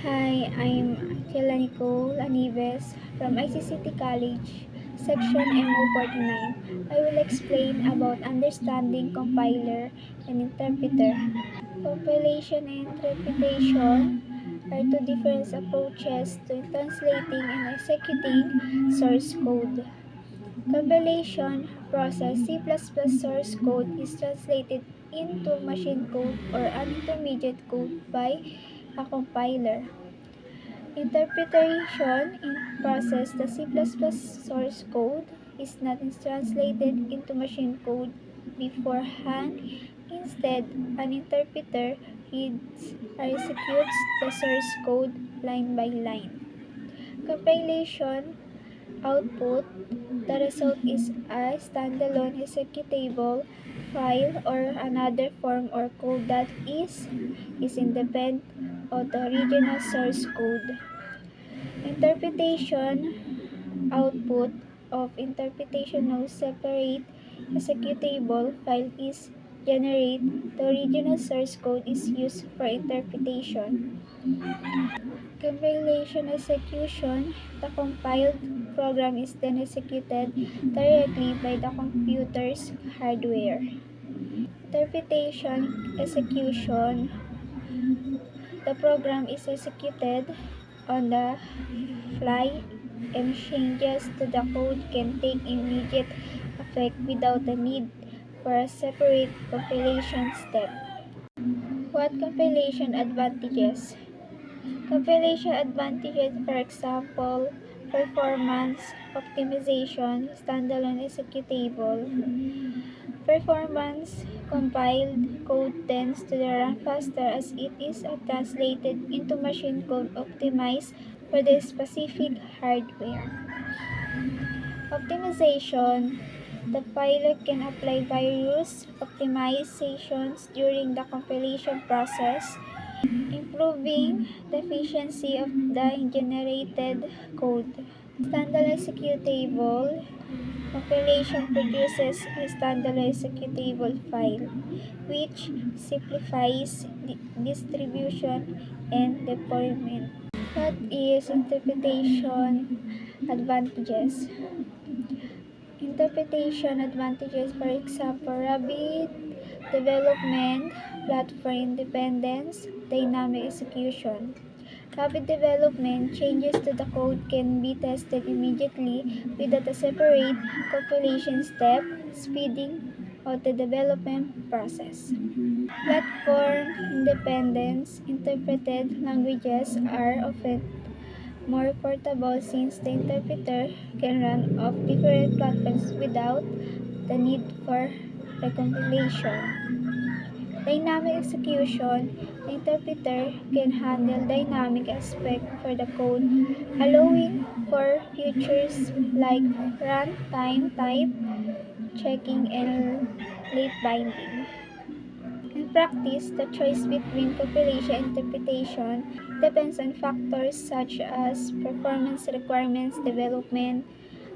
Hi, I'm Nicole Anives from ICCT College, Section MO49. I will explain about understanding compiler and interpreter. Compilation and interpretation are two different approaches to translating and executing source code. Compilation process C++ source code is translated into machine code or an intermediate code by a compiler. Interpretation in process the C++ source code is not translated into machine code beforehand. Instead, an interpreter reads or executes the source code line by line. Compilation output, the result is a standalone executable file or another form or code that is independent of the original source code. Interpretation output of interpretation of separate executable file is generate. The original source code is used for interpretation. Compilation execution, the compiled program is then executed directly by the computer's hardware. Interpretation execution, the program is executed on the fly and changes to the code can take immediate effect without the need for a separate compilation step. What compilation advantages? Compilation advantages, for example, performance optimization, standalone executable. Performance compiled code tends to run faster as it is translated into machine code optimized for the specific hardware. Optimization, the pilot can apply various optimizations during the compilation process, improving the efficiency of the generated code. Standalone executable, compilation produces a standalone executable file, which simplifies distribution and deployment. What is interpretation advantages? Interpretation advantages, for example, rapid development, platform independence, dynamic execution. Rapid development, changes to the code can be tested immediately without a separate compilation step, speeding of the development process. Platform independence, interpreted languages are often more portable since the interpreter can run off different platforms without the need for recompilation. Dynamic execution, the interpreter can handle dynamic aspect for the code, allowing for features like runtime type checking and late binding. In practice, the choice between compilation and interpretation depends on factors such as performance requirements, development,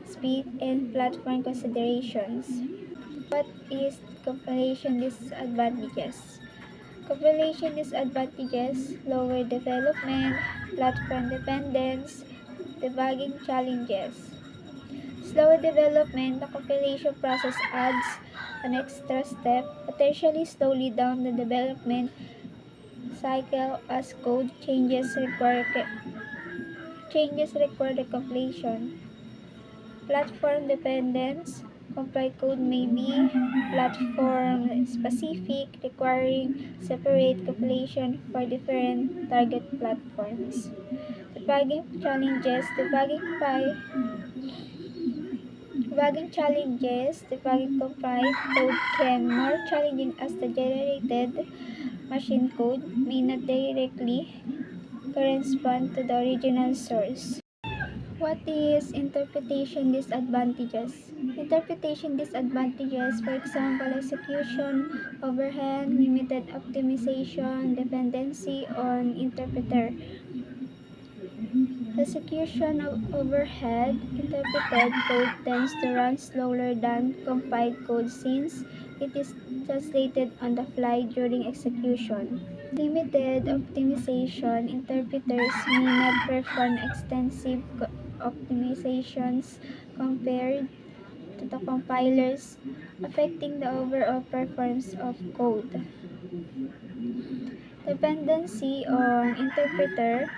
speed, and platform considerations. What is compilation disadvantages? Compilation disadvantages: lower development, platform dependence, debugging challenges. Slower development, the compilation process adds an extra step, potentially slowly down the development cycle as code changes require the compilation. Platform dependence, compiled code may be platform specific, requiring separate compilation for different target platforms. Debugging challenges, debugging compiled code can more challenging as the generated machine code may not directly correspond to the original source. What is interpretation disadvantages? Interpretation disadvantages, for example, execution overhead, limited optimization, dependency on interpreter. Execution overhead, interpreted code tends to run slower than compiled code since it is translated on the fly during execution. Limited optimization interpreters may not perform extensive optimizations compared to the compilers, affecting the overall performance of code. Dependency on interpreter.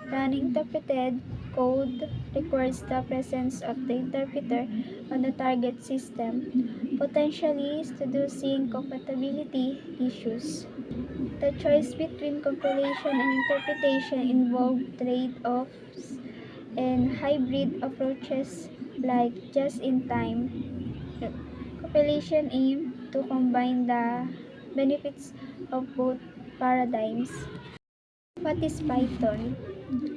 Running interpreted code requires the presence of the interpreter on the target system, potentially introducing compatibility issues. The choice between compilation and interpretation involved trade-offs and hybrid approaches like just-in-time. Compilation aims to combine the benefits of both paradigms. What is Python?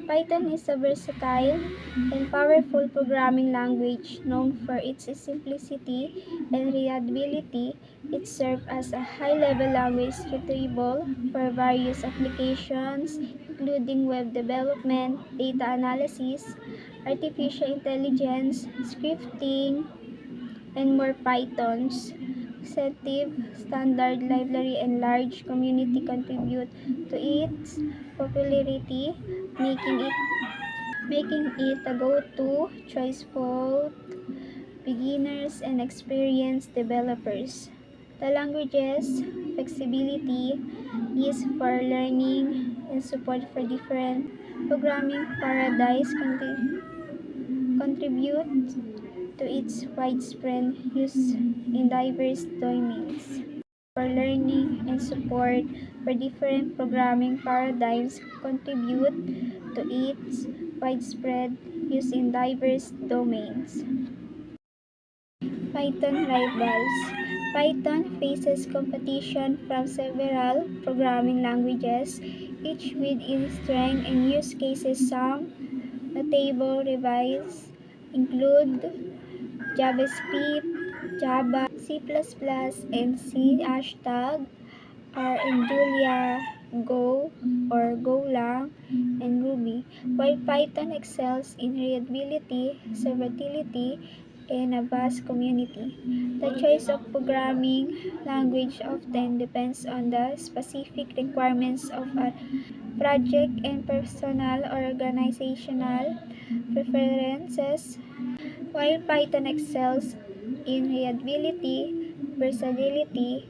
Python is a versatile and powerful programming language known for its simplicity and reliability. It serves as a high-level language suitable for various applications, including web development, data analysis, artificial intelligence, scripting, and more. Python's extensive standard library and large community contribute to its popularity, making it a go-to choice for beginners and experienced developers. The language's flexibility, ease for learning, and support for different programming paradigms contribute to its widespread use in diverse domains. For learning and support for different programming paradigms contribute to its widespread use in diverse domains. Python rivals. Python faces competition from several programming languages, each with its strengths and use cases. Some notable rivals include JavaScript, Java, C++, and C#, R and Julia, Go or Golang, and Ruby, while Python excels in reliability, versatility, and a vast community. The choice of programming language often depends on the specific requirements of a project and personal or organizational preferences. While Python excels in reliability, versatility,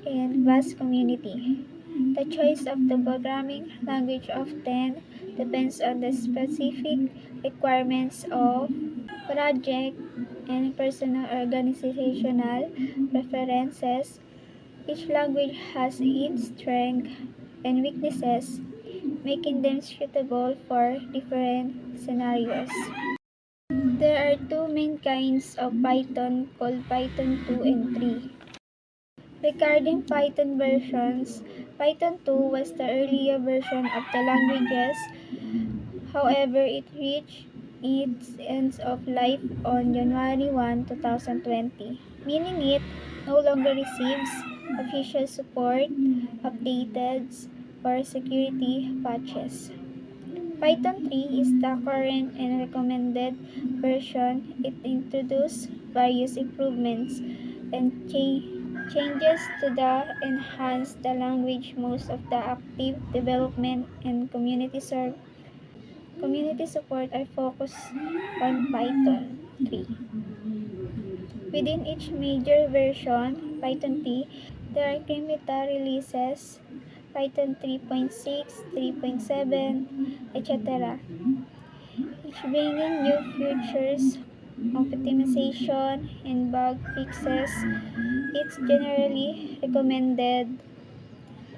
and vast community, the choice of the programming language often depends on the specific requirements of project and personal organizational preferences. Each language has its strengths and weaknesses, making them suitable for different scenarios. There are two main kinds of Python called Python 2 and 3. Regarding Python versions, Python 2 was the earlier version of the languages. However, it reached its end of life on January 1, 2020, meaning it no longer receives official support, updates, or security patches. Python 3 is the current and recommended version. It introduced various improvements and changes to the enhance the language. Most of the active development and community support are focused on Python 3. Within each major version, Python 3, there are incremental releases, Python 3.6, 3.7, etc. Each bringing new features, optimization, and bug fixes. It's generally recommended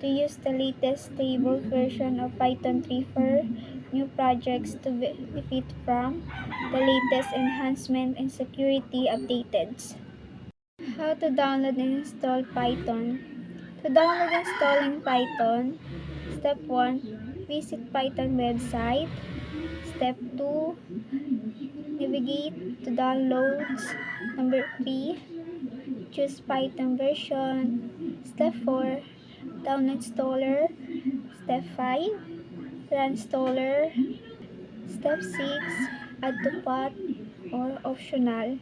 to use the latest stable version of Python 3 for new projects to benefit from the latest enhancement and security updates. How to download and install Python. To download and installing Python, Step 1, visit Python website. Step 2, navigate to downloads. Number 3, choose Python version. Step 4, download installer. Step 5, run installer. Step 6, add to path or optional.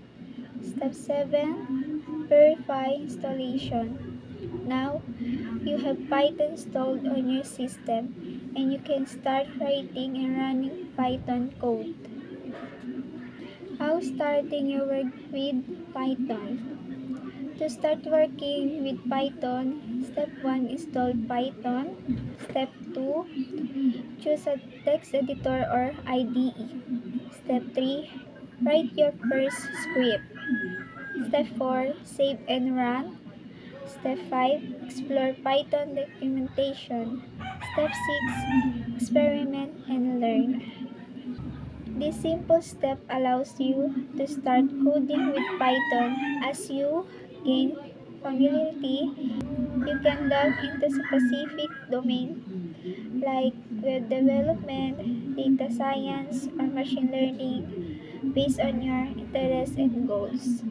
Step 7, verify installation. Now, you have Python installed on your system, and you can start writing and running Python code. How starting your work with Python? To start working with Python, step 1, install Python. Step 2, choose a text editor or IDE. Step 3, write your first script. Step 4, save and run. Step 5, explore Python documentation. Step 6, experiment and learn. This simple step allows you to start coding with Python. As you gain familiarity, you can delve into specific domain like web development, data science, or machine learning based on your interests and goals.